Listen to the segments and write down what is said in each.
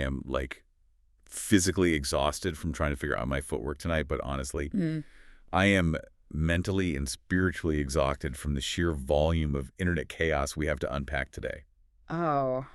am, like, physically exhausted from trying to figure out my footwork tonight, but honestly, I am mentally and spiritually exhausted from the sheer volume of internet chaos we have to unpack today. Oh,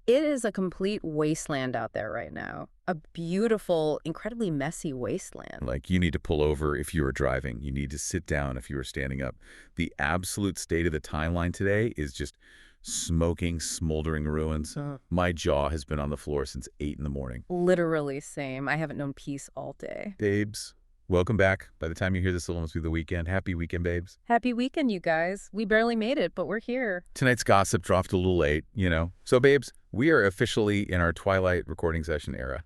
it is a complete wasteland out there right now. A beautiful, incredibly messy wasteland. Like, you need to pull over if you are driving. You need to sit down if you are standing up. The absolute state of the timeline today is just smoking, smoldering ruins. My jaw has been on the floor since 8 in the morning. Literally same. I haven't known peace all day. Babes, welcome back. By the time you hear this, it'll almost be the weekend. Happy weekend, babes. Happy weekend, you guys. We barely made it, but we're here. Tonight's gossip dropped a little late, you know. So, babes, we are officially in our twilight recording session era.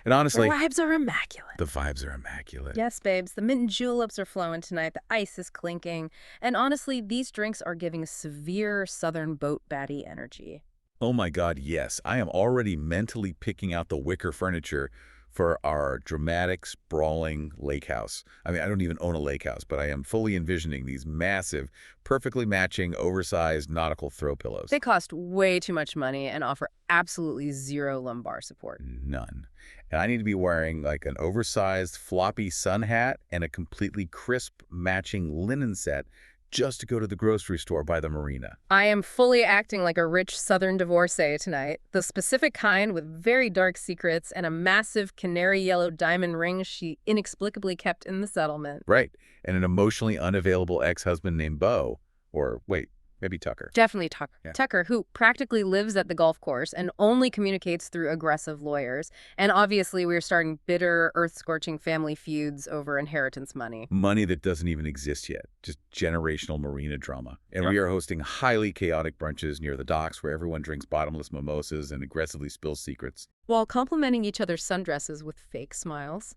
And honestly, The vibes are immaculate. the vibes are immaculate. Yes, babes. The mint and juleps are flowing tonight. The ice is clinking. And honestly, these drinks are giving severe southern boat baddie energy. Oh my God, yes. I am already mentally picking out the wicker furniture for our dramatic, sprawling lake house. I mean, I don't even own a lake house, but I am fully envisioning these massive, perfectly matching, oversized nautical throw pillows. They cost way too much money and offer absolutely zero lumbar support. None. And I need to be wearing like an oversized floppy sun hat and a completely crisp matching linen set just to go to the grocery store by the marina. I am fully acting like a rich southern divorcee tonight. The specific kind with very dark secrets and a massive canary yellow diamond ring she inexplicably kept in the settlement. Right. And an emotionally unavailable ex-husband named Beau. Or wait, maybe Tucker. Definitely Tucker. Yeah. Tucker, who practically lives at the golf course and only communicates through aggressive lawyers. And obviously we're starting bitter, earth-scorching family feuds over inheritance money. Money that doesn't even exist yet. Just generational marina drama. And we are hosting highly chaotic brunches near the docks where everyone drinks bottomless mimosas and aggressively spills secrets. While complimenting each other's sundresses with fake smiles.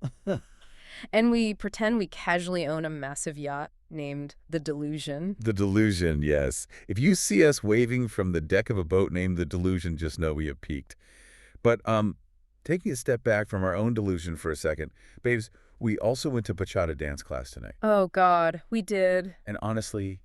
And we pretend we casually own a massive yacht named The Delusion. The Delusion, yes. If you see us waving from the deck of a boat named The Delusion, just know we have peaked. But taking a step back from our own delusion for a second, babes, we also went to bachata dance class tonight. Oh, God, we did. And honestly,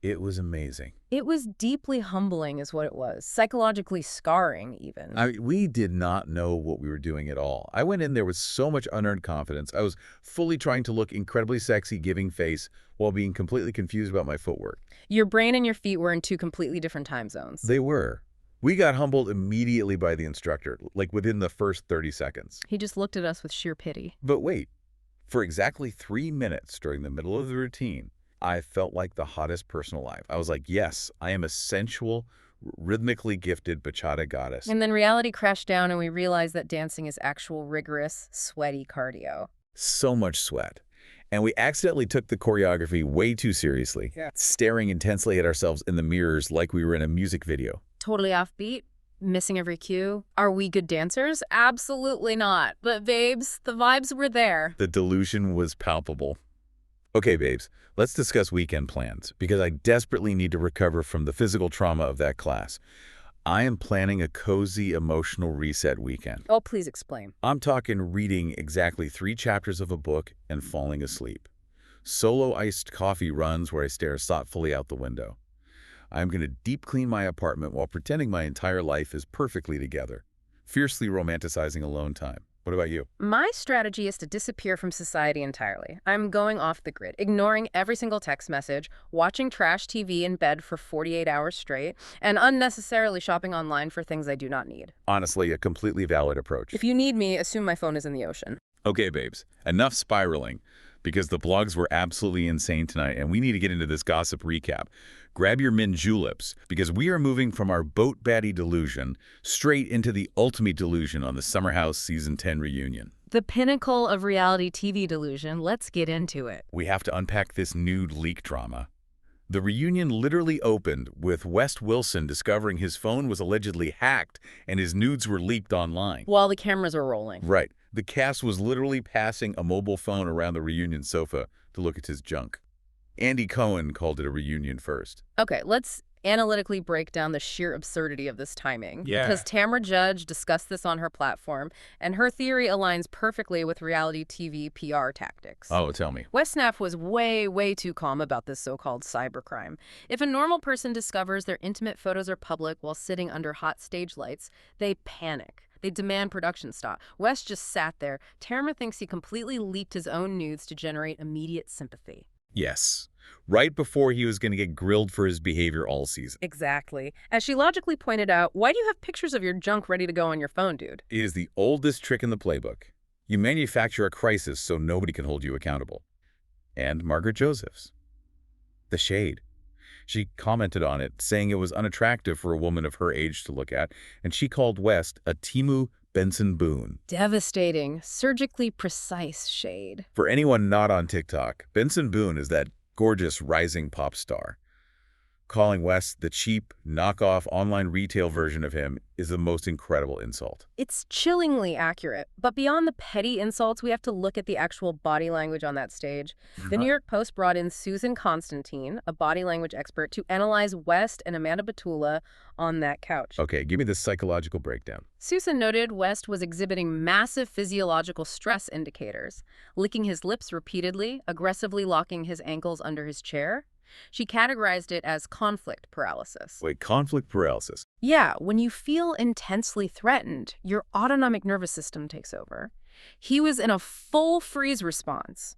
it was amazing. It was deeply humbling is what it was. Psychologically scarring, even. I mean, we did not know what we were doing at all. I went in there with so much unearned confidence. I was fully trying to look incredibly sexy, giving face, while being completely confused about my footwork. Your brain and your feet were in two completely different time zones. They were. We got humbled immediately by the instructor, like within the first 30 seconds. He just looked at us with sheer pity. But wait, for exactly 3 minutes during the middle of the routine, I felt like the hottest person alive. I was like, yes, I am a sensual, rhythmically gifted bachata goddess. And then reality crashed down and we realized that dancing is actual rigorous, sweaty cardio. So much sweat. And we accidentally took the choreography way too seriously, staring intensely at ourselves in the mirrors like we were in a music video. Totally offbeat, missing every cue. Are we good dancers? Absolutely not. But babes, the vibes were there. The delusion was palpable. Okay, babes, let's discuss weekend plans, because I desperately need to recover from the physical trauma of that class. I am planning a cozy, emotional reset weekend. Oh, please explain. I'm talking reading exactly 3 chapters of a book and falling asleep. Solo iced coffee runs where I stare thoughtfully out the window. I'm going to deep clean my apartment while pretending my entire life is perfectly together, fiercely romanticizing alone time. What about you? My strategy is to disappear from society entirely. I'm going off the grid, ignoring every single text message, watching trash TV in bed for 48 hours straight, and unnecessarily shopping online for things I do not need. Honestly, a completely valid approach. If you need me, assume my phone is in the ocean. Okay, babes, enough spiraling, because the blogs were absolutely insane tonight, and we need to get into this gossip recap. Grab your mint juleps, because we are moving from our boat baddie delusion straight into the ultimate delusion on the Summer House Season 10 reunion. The pinnacle of reality TV delusion. Let's get into it. We have to unpack this nude leak drama. The reunion literally opened with West Wilson discovering his phone was allegedly hacked and his nudes were leaked online. While the cameras were rolling. Right. The cast was literally passing a mobile phone around the reunion sofa to look at his junk. Andy Cohen called it a reunion first. Okay, let's analytically break down the sheer absurdity of this timing. Yeah. Because Tamra Judge discussed this on her platform, and her theory aligns perfectly with reality TV PR tactics. Oh, tell me. Westnaff was way too calm about this so-called cybercrime. If a normal person discovers their intimate photos are public while sitting under hot stage lights, they panic. They demand production stop. West just sat there. Tamara thinks he completely leaked his own nudes to generate immediate sympathy. Yes. Right before he was going to get grilled for his behavior all season. Exactly. As she logically pointed out, why do you have pictures of your junk ready to go on your phone, dude? It is the oldest trick in the playbook. You manufacture a crisis so nobody can hold you accountable. And Margaret Josephs. The shade. She commented on it, saying it was unattractive for a woman of her age to look at, and she called West a Timu Benson Boone. Devastating, surgically precise shade. For anyone not on TikTok, Benson Boone is that gorgeous rising pop star. Calling West the cheap, knockoff online retail version of him is the most incredible insult. It's chillingly accurate, but beyond the petty insults, we have to look at the actual body language on that stage. The New York Post brought in Susan Constantine, a body language expert, to analyze West and Amanda Batula on that couch. Okay, give me the psychological breakdown. Susan noted West was exhibiting massive physiological stress indicators, licking his lips repeatedly, aggressively locking his ankles under his chair. She categorized it as conflict paralysis. Wait, conflict paralysis? Yeah, when you feel intensely threatened, your autonomic nervous system takes over. He was in a full freeze response.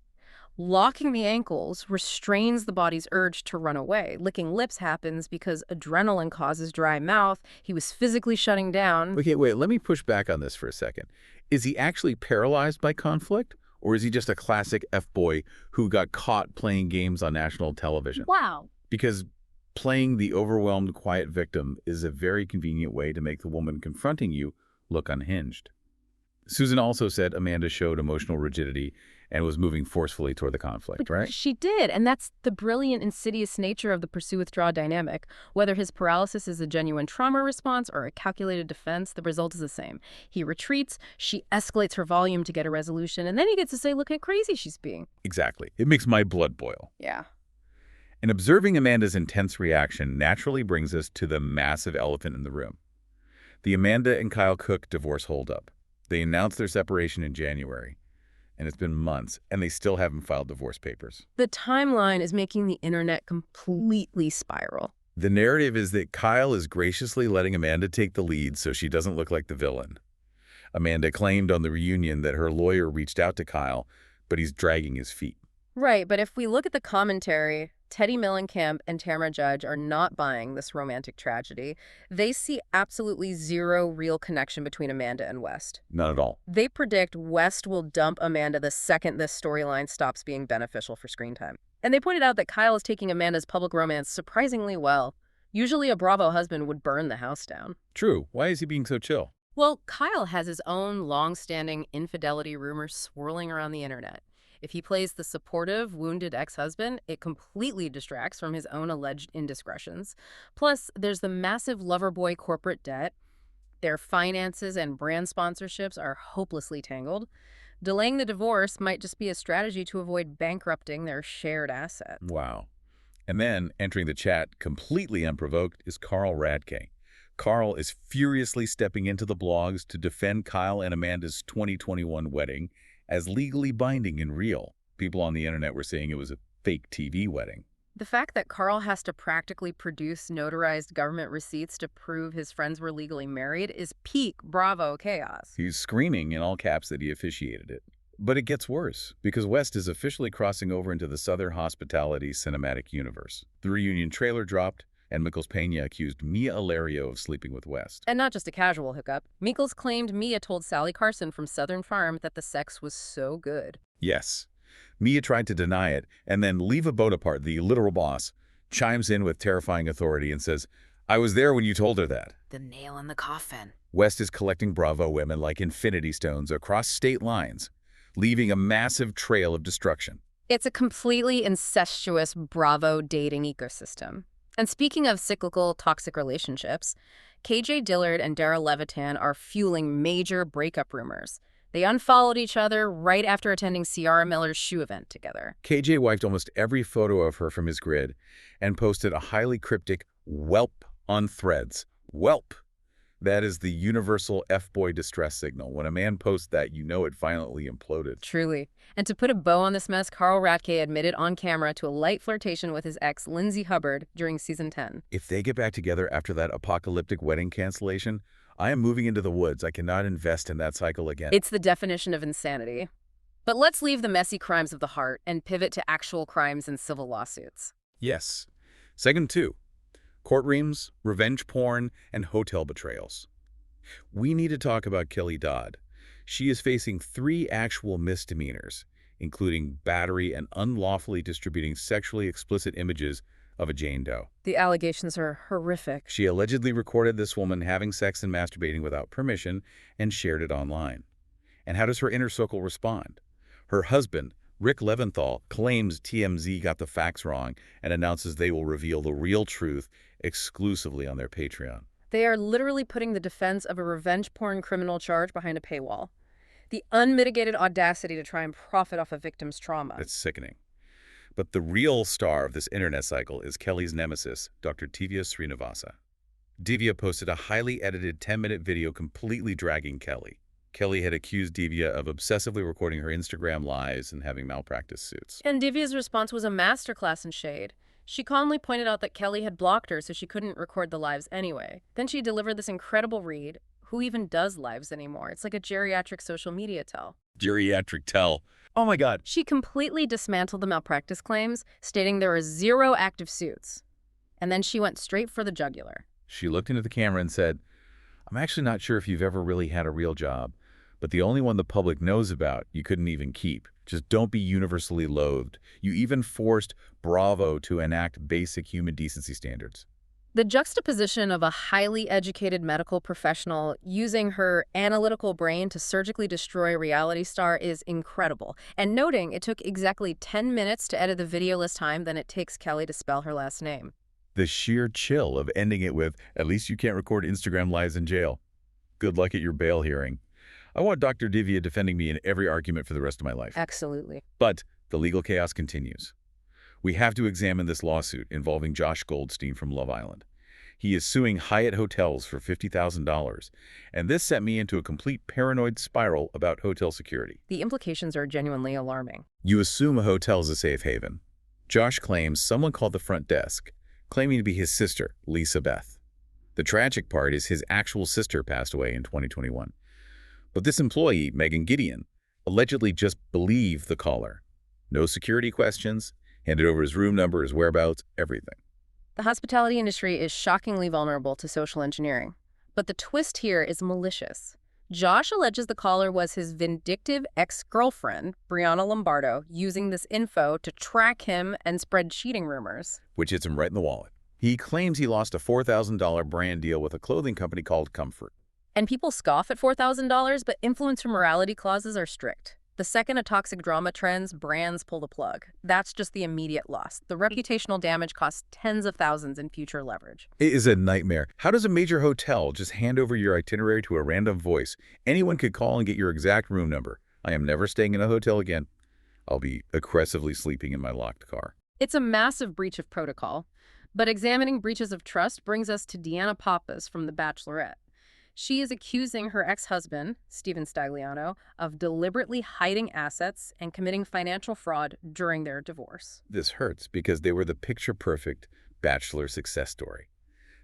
Locking the ankles restrains the body's urge to run away. Licking lips happens because adrenaline causes dry mouth. He was physically shutting down. Okay, wait, let me push back on this for a second. Is he actually paralyzed by conflict? Or is he just a classic F-boy who got caught playing games on national television? Wow. Because playing the overwhelmed, quiet victim is a very convenient way to make the woman confronting you look unhinged. Susan also said Amanda showed emotional rigidity and was moving forcefully toward the conflict, right? She did, and that's the brilliant, insidious nature of the pursue-withdraw dynamic. Whether his paralysis is a genuine trauma response or a calculated defense, the result is the same. He retreats, she escalates her volume to get a resolution, and then he gets to say, look how crazy she's being. Exactly. It makes my blood boil. Yeah. And observing Amanda's intense reaction naturally brings us to the massive elephant in the room. The Amanda and Kyle Cooke divorce holdup. They announced their separation in January. And it's been months, and they still haven't filed divorce papers. The timeline is making the internet completely spiral. The narrative is that Kyle is graciously letting Amanda take the lead so she doesn't look like the villain. Amanda claimed on the reunion that her lawyer reached out to Kyle, but he's dragging his feet. Right, but if we look at the commentary, Teddy Mellencamp and Tamara Judge are not buying this romantic tragedy. They see absolutely zero real connection between Amanda and West. Not at all. They predict West will dump Amanda the second this storyline stops being beneficial for screen time. And they pointed out that Kyle is taking Amanda's public romance surprisingly well. Usually a Bravo husband would burn the house down. True. Why is he being so chill? Well, Kyle has his own long-standing infidelity rumors swirling around the internet. If he plays the supportive, wounded ex-husband, it completely distracts from his own alleged indiscretions. Plus, there's the massive lover-boy corporate debt. Their finances and brand sponsorships are hopelessly tangled. Delaying the divorce might just be a strategy to avoid bankrupting their shared asset. Wow. And then, entering the chat completely unprovoked, is Carl Radke. Carl is furiously stepping into the blogs to defend Kyle and Amanda's 2021 wedding as legally binding and real. People on the internet were saying it was a fake TV wedding. The fact that Carl has to practically produce notarized government receipts to prove his friends were legally married is peak Bravo chaos. He's screaming in all caps that he officiated it. But it gets worse, because West is officially crossing over into the Southern Hospitality cinematic universe. The reunion trailer dropped, and Michaels Pena accused Mia Alario of sleeping with West. And not just a casual hookup. Michaels claimed Mia told Sally Carson from Southern Farm that the sex was so good. Yes. Mia tried to deny it, and then Leva Bonaparte, the literal boss, chimes in with terrifying authority and says, "I was there when you told her that." The nail in the coffin. West is collecting Bravo women like infinity stones across state lines, leaving a massive trail of destruction. It's a completely incestuous Bravo dating ecosystem. And speaking of cyclical, toxic relationships, KJ Dillard and Dara Levitan are fueling major breakup rumors. They unfollowed each other right after attending Ciara Miller's shoe event together. KJ wiped almost every photo of her from his grid and posted a highly cryptic "whelp" on Threads. Whelp! That is the universal F-boy distress signal. When a man posts that, you know it violently imploded. Truly. And to put a bow on this mess, Carl Radke admitted on camera to a light flirtation with his ex, Lindsay Hubbard, during season 10. If they get back together after that apocalyptic wedding cancellation, I am moving into the woods. I cannot invest in that cycle again. It's the definition of insanity. But let's leave the messy crimes of the heart and pivot to actual crimes and civil lawsuits. Yes. Segment 2. Courtrooms, revenge porn, and hotel betrayals. We need to talk about Kelly Dodd. She is facing 3 actual misdemeanors, including battery and unlawfully distributing sexually explicit images of a Jane Doe. The allegations are horrific. She allegedly recorded this woman having sex and masturbating without permission and shared it online. And how does her inner circle respond? Her husband, Rick Leventhal, claims TMZ got the facts wrong and announces they will reveal the real truth exclusively on their Patreon. They are literally putting the defense of a revenge porn criminal charge behind a paywall. The unmitigated audacity to try and profit off a victim's trauma. It's sickening. But the real star of this internet cycle is Kelly's nemesis, Dr. Divya Srinivasa. Divya posted a highly edited 10-minute video completely dragging Kelly. Kelly had accused Divya of obsessively recording her Instagram lives and having malpractice suits. And Divya's response was a masterclass in shade. She calmly pointed out that Kelly had blocked her so she couldn't record the lives anyway. Then she delivered this incredible read. Who even does lives anymore? It's like a geriatric social media tell. Geriatric tell. Oh my God. She completely dismantled the malpractice claims, stating there are 0 active suits. And then she went straight for the jugular. She looked into the camera and said, I'm actually not sure if you've ever really had a real job, but the only one the public knows about you couldn't even keep. Just don't be universally loathed. You even forced Bravo to enact basic human decency standards. The juxtaposition of a highly educated medical professional using her analytical brain to surgically destroy a reality star is incredible. And noting it took exactly 10 minutes to edit the video less time than it takes Kelly to spell her last name. The sheer chill of ending it with, at least you can't record Instagram lives in jail. Good luck at your bail hearing. I want Dr. Divya defending me in every argument for the rest of my life. Absolutely. But the legal chaos continues. We have to examine this lawsuit involving Josh Goldstein from Love Island. He is suing Hyatt Hotels for $50,000, and this sent me into a complete paranoid spiral about hotel security. The implications are genuinely alarming. You assume a hotel is a safe haven. Josh claims someone called the front desk, claiming to be his sister, Lisa Beth. The tragic part is his actual sister passed away in 2021. But this employee, Megan Gideon, allegedly just believed the caller. No security questions, handed over his room number, his whereabouts, everything. The hospitality industry is shockingly vulnerable to social engineering. But the twist here is malicious. Josh alleges the caller was his vindictive ex-girlfriend, Brianna Lombardo, using this info to track him and spread cheating rumors. Which hits him right in the wallet. He claims he lost a $4,000 brand deal with a clothing company called Comfort. And people scoff at $4,000, but influencer morality clauses are strict. The second a toxic drama trends, brands pull the plug. That's just the immediate loss. The reputational damage costs tens of thousands in future leverage. It is a nightmare. How does a major hotel just hand over your itinerary to a random voice? Anyone could call and get your exact room number. I am never staying in a hotel again. I'll be aggressively sleeping in my locked car. It's a massive breach of protocol. But examining breaches of trust brings us to Deanna Pappas from The Bachelorette. She is accusing her ex-husband, Steven Stagliano, of deliberately hiding assets and committing financial fraud during their divorce. This hurts because they were the picture-perfect Bachelor success story.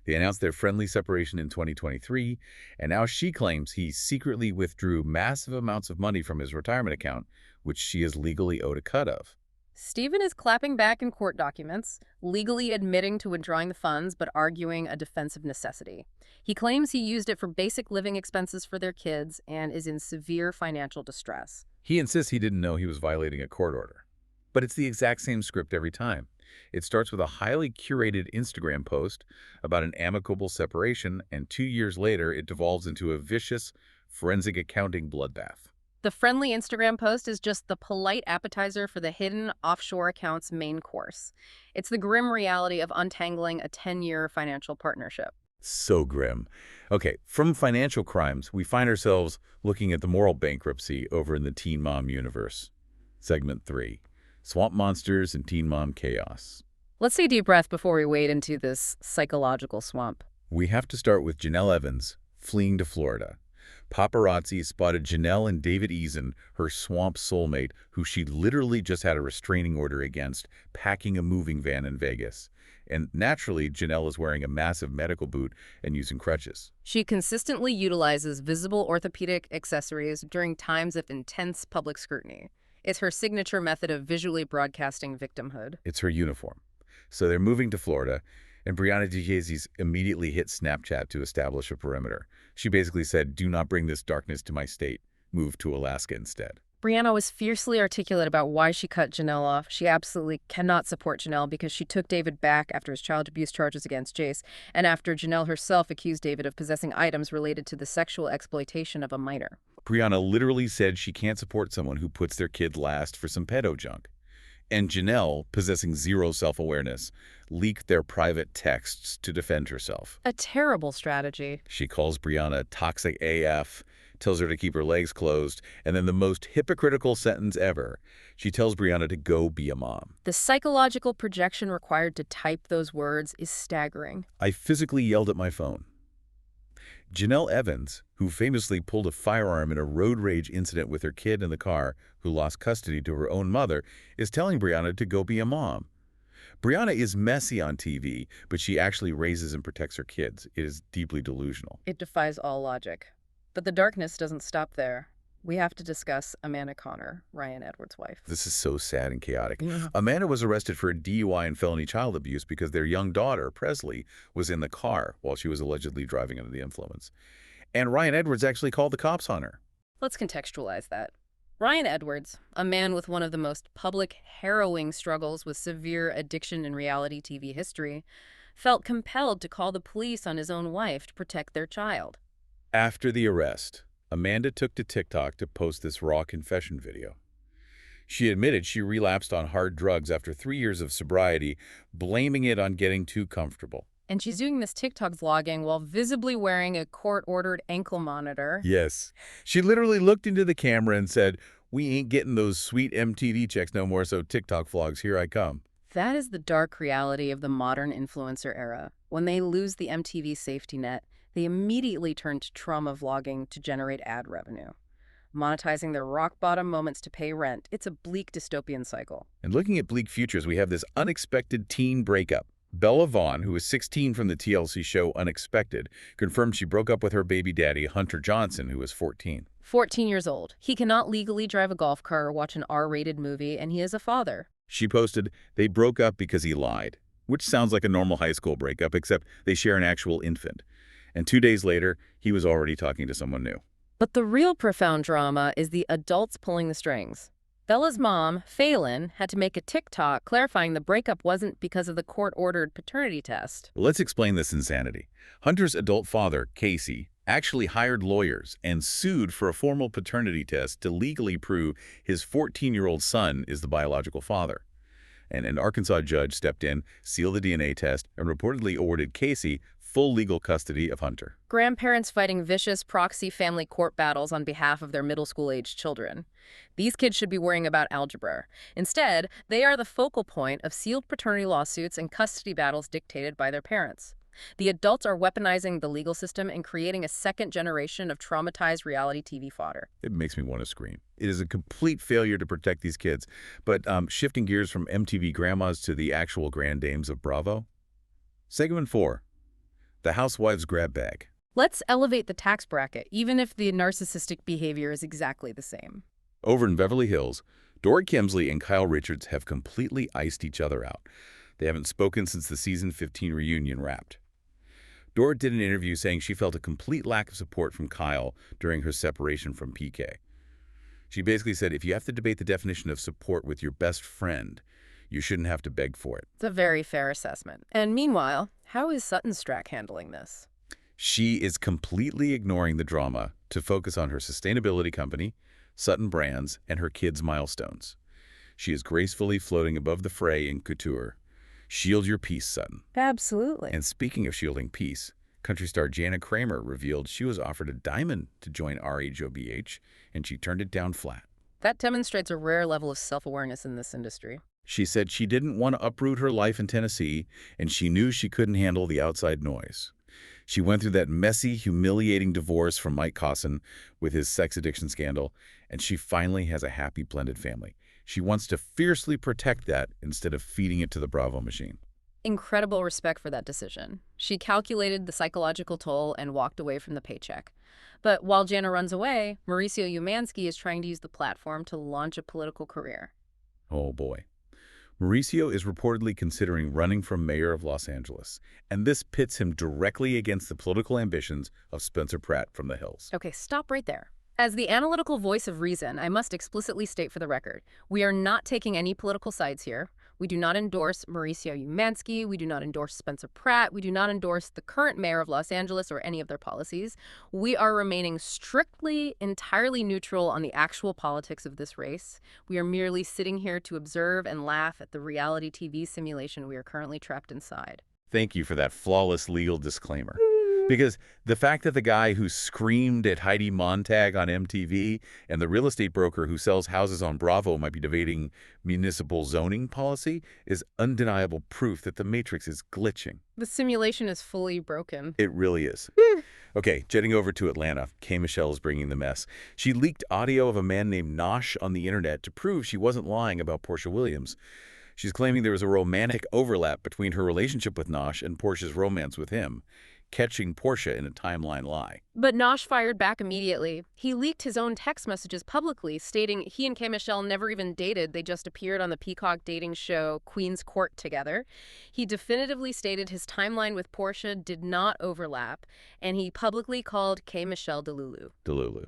They announced their friendly separation in 2023, and now she claims he secretly withdrew massive amounts of money from his retirement account, which she is legally owed a cut of. Steven is clapping back in court documents, legally admitting to withdrawing the funds but arguing a defense of necessity. He claims he used it for basic living expenses for their kids and is in severe financial distress. He insists he didn't know he was violating a court order. But it's the exact same script every time. It starts with a highly curated Instagram post about an amicable separation, and 2 years later it devolves into a vicious, forensic accounting bloodbath. The friendly Instagram post is just the polite appetizer for the hidden offshore account's main course. It's the grim reality of untangling a 10-year financial partnership. So grim. Okay, from financial crimes, we find ourselves looking at the moral bankruptcy over in the Teen Mom universe. Segment 3. Swamp monsters and teen mom chaos. Let's take a deep breath before we wade into this psychological swamp. We have to start with Janelle Evans fleeing to Florida. Paparazzi spotted Janelle and David Eason, her swamp soulmate, who she literally just had a restraining order against, packing a moving van in Vegas. And naturally, Janelle is wearing a massive medical boot and using crutches. She consistently utilizes visible orthopedic accessories during times of intense public scrutiny. It's her signature method of visually broadcasting victimhood. It's her uniform. So they're moving to Florida, and Brianna DeJesus immediately hit Snapchat to establish a perimeter. She basically said, "Do not bring this darkness to my state. Move to Alaska instead." Brianna was fiercely articulate about why she cut Janelle off. She absolutely cannot support Janelle because she took David back after his child abuse charges against Jace, and after Janelle herself accused David of possessing items related to the sexual exploitation of a minor. Brianna literally said she can't support someone who puts their kid last for some pedo junk. And Janelle, possessing zero self-awareness, leaked their private texts to defend herself. A terrible strategy. She calls Brianna toxic AF, tells her to keep her legs closed, and then the most hypocritical sentence ever, she tells Brianna to go be a mom. The psychological projection required to type those words is staggering. I physically yelled at my phone. Janelle Evans, who famously pulled a firearm in a road rage incident with her kid in the car, who lost custody to her own mother, is telling Brianna to go be a mom. Brianna is messy on TV, but she actually raises and protects her kids. It is deeply delusional. It defies all logic. But the darkness doesn't stop there. We have to discuss Amanda Connor, Ryan Edwards' wife. This is so sad and chaotic. Yeah. Amanda was arrested for a DUI and felony child abuse because their young daughter, Presley, was in the car while she was allegedly driving under the influence. And Ryan Edwards actually called the cops on her. Let's contextualize that. Ryan Edwards, a man with one of the most public, harrowing struggles with severe addiction in reality TV history, felt compelled to call the police on his own wife to protect their child. After the arrest, Amanda took to TikTok to post this raw confession video. She admitted she relapsed on hard drugs after 3 years of sobriety, blaming it on getting too comfortable. And she's doing this TikTok vlogging while visibly wearing a court-ordered ankle monitor. Yes. She literally looked into the camera and said, "We ain't getting those sweet MTV checks no more, so TikTok vlogs, here I come." That is the dark reality of the modern influencer era. When they lose the MTV safety net, they immediately turn to trauma vlogging to generate ad revenue. Monetizing their rock-bottom moments to pay rent, it's a bleak dystopian cycle. And looking at bleak futures, we have this unexpected teen breakup. Bella Vaughn, who was 16 from the TLC show Unexpected, confirmed she broke up with her baby daddy, Hunter Johnson, who was 14. 14 years old. He cannot legally drive a golf car or watch an R-rated movie, and he is a father. She posted, "They broke up because he lied," which sounds like a normal high school breakup, except they share an actual infant. And 2 days later, he was already talking to someone new. But the real profound drama is the adults pulling the strings. Bella's mom, Phelan, had to make a TikTok clarifying the breakup wasn't because of the court-ordered paternity test. Let's explain this insanity. Hunter's adult father, Casey, actually hired lawyers and sued for a formal paternity test to legally prove his 14-year-old son is the biological father. And an Arkansas judge stepped in, sealed the DNA test, and reportedly awarded Casey full legal custody of Hunter. Grandparents fighting vicious proxy family court battles on behalf of their middle school-aged children. These kids should be worrying about algebra. Instead, they are the focal point of sealed paternity lawsuits and custody battles dictated by their parents. The adults are weaponizing the legal system and creating a second generation of traumatized reality TV fodder. It makes me want to scream. It is a complete failure to protect these kids. But shifting gears from MTV grandmas to the actual grand dames of Bravo. Segment 4. The Housewives Grab Bag. Let's elevate the tax bracket, even if the narcissistic behavior is exactly the same. Over in Beverly Hills, Dory Kemsley and Kyle Richards have completely iced each other out. They haven't spoken since the season 15 reunion wrapped. Dory did an interview saying she felt a complete lack of support from Kyle during her separation from PK. She basically said, if you have to debate the definition of support with your best friend, you shouldn't have to beg for it. It's a very fair assessment. And meanwhile, how is Sutton Stracke handling this? She is completely ignoring the drama to focus on her sustainability company, Sutton Brands, and her kids' milestones. She is gracefully floating above the fray in couture. Shield your peace, Sutton. Absolutely. And speaking of shielding peace, country star Jana Kramer revealed she was offered a diamond to join RHOBH, and she turned it down flat. That demonstrates a rare level of self-awareness in this industry. She said she didn't want to uproot her life in Tennessee, and she knew she couldn't handle the outside noise. She went through that messy, humiliating divorce from Mike Cosson with his sex addiction scandal, and she finally has a happy blended family. She wants to fiercely protect that instead of feeding it to the Bravo machine. Incredible respect for that decision. She calculated the psychological toll and walked away from the paycheck. But while Jana runs away, Mauricio Umansky is trying to use the platform to launch a political career. Oh boy. Mauricio is reportedly considering running for mayor of Los Angeles, and this pits him directly against the political ambitions of Spencer Pratt from The Hills. Okay, stop right there. As the analytical voice of reason, I must explicitly state for the record, we are not taking any political sides here. We do not endorse Mauricio Umansky. We do not endorse Spencer Pratt. We do not endorse the current mayor of Los Angeles or any of their policies. We are remaining strictly, entirely neutral on the actual politics of this race. We are merely sitting here to observe and laugh at the reality TV simulation we are currently trapped inside. Thank you for that flawless legal disclaimer. Because the fact that the guy who screamed at Heidi Montag on MTV and the real estate broker who sells houses on Bravo might be debating municipal zoning policy is undeniable proof that the Matrix is glitching. The simulation is fully broken. It really is. Okay, jetting over to Atlanta, K. Michelle is bringing the mess. She leaked audio of a man named Nosh on the internet to prove she wasn't lying about Portia Williams. She's claiming there was a romantic overlap between her relationship with Nosh and Portia's romance with him, catching Portia in a timeline lie. But Nosh fired back immediately. He leaked his own text messages publicly, stating he and K. Michelle never even dated. They just appeared on the Peacock dating show Queen's Court together. He definitively stated his timeline with Portia did not overlap, and he publicly called K. Michelle Delulu. Delulu.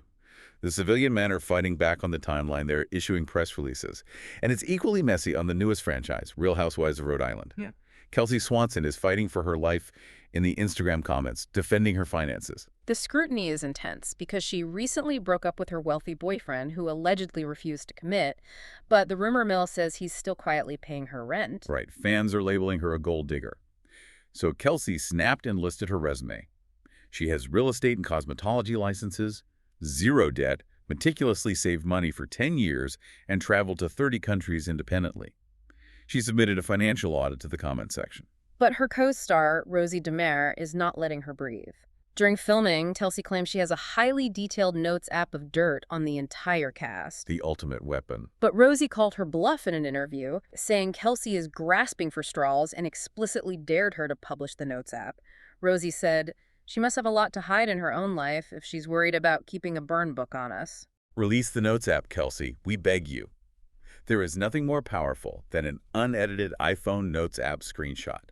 The civilian men are fighting back on the timeline. They're issuing press releases. And it's equally messy on the newest franchise, Real Housewives of Rhode Island. Yeah. Kelsey Swanson is fighting for her life in the Instagram comments, defending her finances. The scrutiny is intense because she recently broke up with her wealthy boyfriend who allegedly refused to commit, but the rumor mill says he's still quietly paying her rent. Right. Fans are labeling her a gold digger. So Kelsey snapped and listed her resume. She has real estate and cosmetology licenses, zero debt, meticulously saved money for 10 years, and traveled to 30 countries independently. She submitted a financial audit to the comment section. But her co-star, Rosie DeMare, is not letting her breathe. During filming, Kelsey claims she has a highly detailed notes app of dirt on the entire cast. The ultimate weapon. But Rosie called her bluff in an interview, saying Kelsey is grasping for straws and explicitly dared her to publish the notes app. Rosie said, she must have a lot to hide in her own life if she's worried about keeping a burn book on us. Release the notes app, Kelsey. We beg you. There is nothing more powerful than an unedited iPhone Notes app screenshot.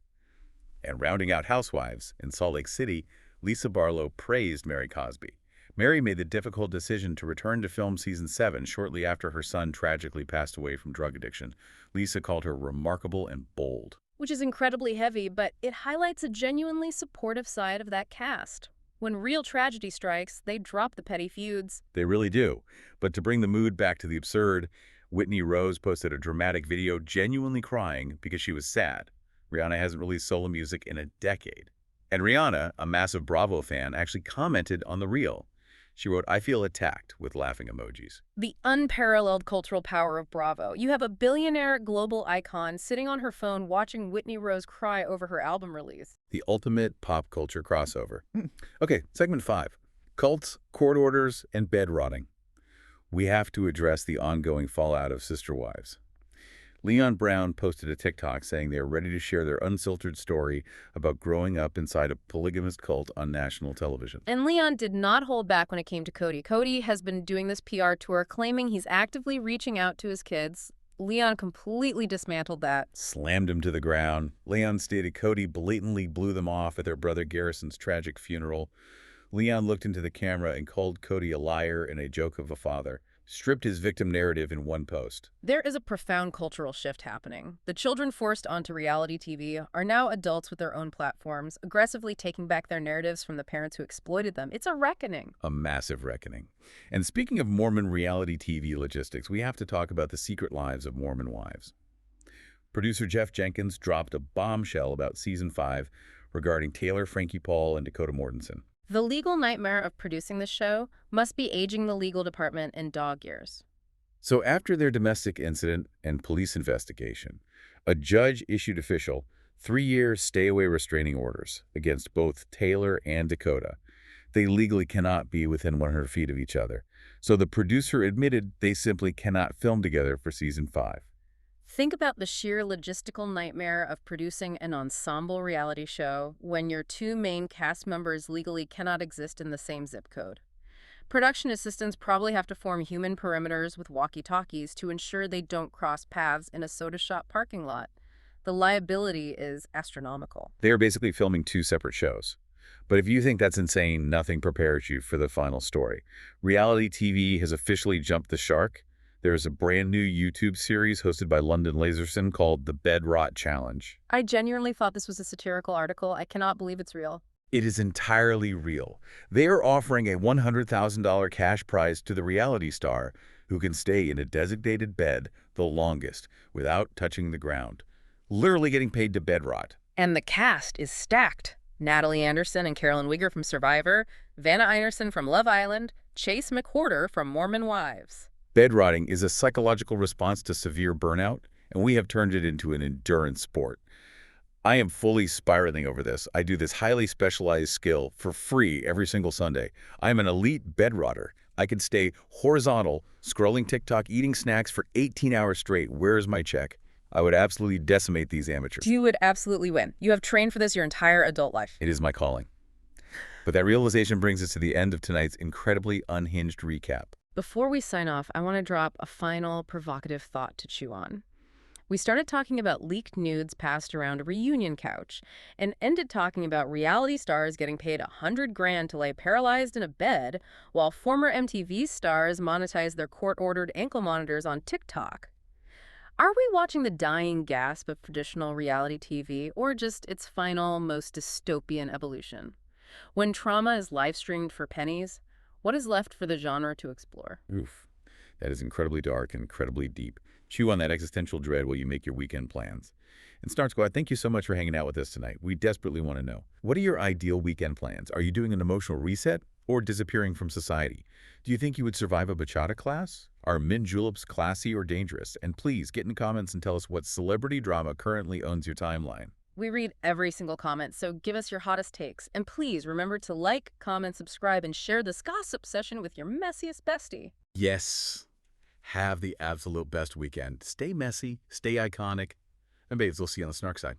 And rounding out Housewives, in Salt Lake City, Lisa Barlow praised Mary Cosby. Mary made the difficult decision to return to film season 7 shortly after her son tragically passed away from drug addiction. Lisa called her remarkable and bold. Which is incredibly heavy, but it highlights a genuinely supportive side of that cast. When real tragedy strikes, they drop the petty feuds. They really do. But to bring the mood back to the absurd, Whitney Rose posted a dramatic video genuinely crying because she was sad. Rihanna hasn't released solo music in a decade. And Rihanna, a massive Bravo fan, actually commented on the reel. She wrote, "I feel attacked," with laughing emojis. The unparalleled cultural power of Bravo. You have a billionaire global icon sitting on her phone watching Whitney Rose cry over her album release. The ultimate pop culture crossover. Okay, segment 5. Cults, court orders, and bed rotting. We have to address the ongoing fallout of Sister Wives. Leon Brown posted a TikTok saying they are ready to share their unfiltered story about growing up inside a polygamist cult on national television. And Leon did not hold back when it came to Cody. Cody has been doing this PR tour claiming he's actively reaching out to his kids. Leon completely dismantled that. Slammed him to the ground. Leon stated Cody blatantly blew them off at their brother Garrison's tragic funeral. Leon looked into the camera and called Cody a liar and a joke of a father. Stripped his victim narrative in one post. There is a profound cultural shift happening. The children forced onto reality TV are now adults with their own platforms, aggressively taking back their narratives from the parents who exploited them. It's a reckoning. A massive reckoning. And speaking of Mormon reality TV logistics, we have to talk about the secret lives of Mormon wives. Producer Jeff Jenkins dropped a bombshell about Season 5 regarding Taylor, Frankie Paul, and Dakota Mortensen. The legal nightmare of producing this show must be aging the legal department in dog years. So after their domestic incident and police investigation, a judge issued official 3-year stay-away restraining orders against both Taylor and Dakota. They legally cannot be within 100 feet of each other. So the producer admitted they simply cannot film together for season 5. Think about the sheer logistical nightmare of producing an ensemble reality show when your two main cast members legally cannot exist in the same zip code. Production assistants probably have to form human perimeters with walkie-talkies to ensure they don't cross paths in a soda shop parking lot. The liability is astronomical. They are basically filming 2 separate shows. But if you think that's insane, nothing prepares you for the final story. Reality TV has officially jumped the shark. There is a brand new YouTube series hosted by London Laserson called The Bed Rot Challenge. I genuinely thought this was a satirical article. I cannot believe it's real. It is entirely real. They are offering a $100,000 cash prize to the reality star who can stay in a designated bed the longest without touching the ground. Literally getting paid to bed rot. And the cast is stacked. Natalie Anderson and Carolyn Wigger from Survivor, Vanna Einerson from Love Island, Chase McWhorter from Mormon Wives. Bed rotting is a psychological response to severe burnout, and we have turned it into an endurance sport. I am fully spiraling over this. I do this highly specialized skill for free every single Sunday. I am an elite bed rotter. I can stay horizontal, scrolling TikTok, eating snacks for 18 hours straight. Where is my check? I would absolutely decimate these amateurs. You would absolutely win. You have trained for this your entire adult life. It is my calling. But that realization brings us to the end of tonight's incredibly unhinged recap. Before we sign off, I want to drop a final provocative thought to chew on. We started talking about leaked nudes passed around a reunion couch and ended talking about reality stars getting paid $100,000 to lay paralyzed in a bed while former MTV stars monetize their court-ordered ankle monitors on TikTok. Are we watching the dying gasp of traditional reality TV or just its final, most dystopian evolution? When trauma is live-streamed for pennies, what is left for the genre to explore? Oof, that is incredibly dark and incredibly deep. Chew on that existential dread while you make your weekend plans. And Snark Squad, thank you so much for hanging out with us tonight. We desperately want to know, what are your ideal weekend plans? Are you doing an emotional reset or disappearing from society? Do you think you would survive a bachata class? Are mint juleps classy or dangerous? And please get in the comments and tell us what celebrity drama currently owns your timeline. We read every single comment, so give us your hottest takes. And please remember to like, comment, subscribe, and share this gossip session with your messiest bestie. Yes, have the absolute best weekend. Stay messy, stay iconic, and babes, we'll see you on the Snark side.